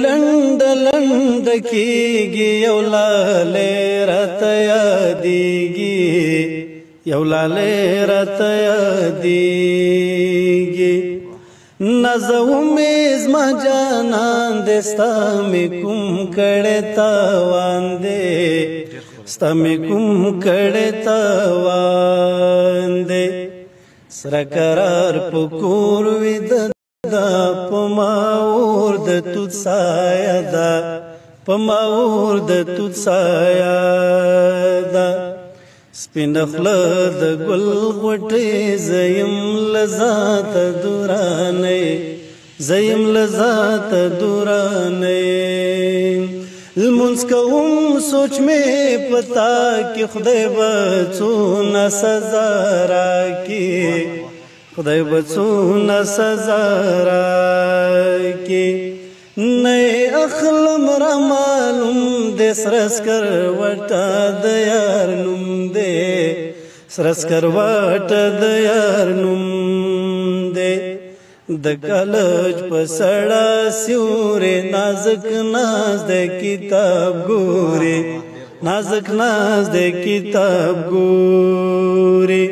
لنډ لنډ کیږي یو لالی راته یادیږي یو لالی راته یادیږي نازومې زما جانان دې ستا مې کوم کړی تاوان دی ستا مې کوم کړی تاوان دی سره قرار په کور وي د دا په ما اور د توت سایه ده په ما اور د توت سایه ده سپینه خوله د ګل غوټۍ زه یم له ذاته دورانۍ زه یم له ذاته دورانۍ لمونځ کوم سوچ مې په تا کې خدای به څونه سزا راکړي خدای به څونه سزا راکړي نه اخلم را معلوم دی سره سکروټه د یار نوم دی سره سکروټه د یار نوم دی د کالج په سړه سیورې نازک ناز د کتاب ګوري نازک ناز د کتاب ګوري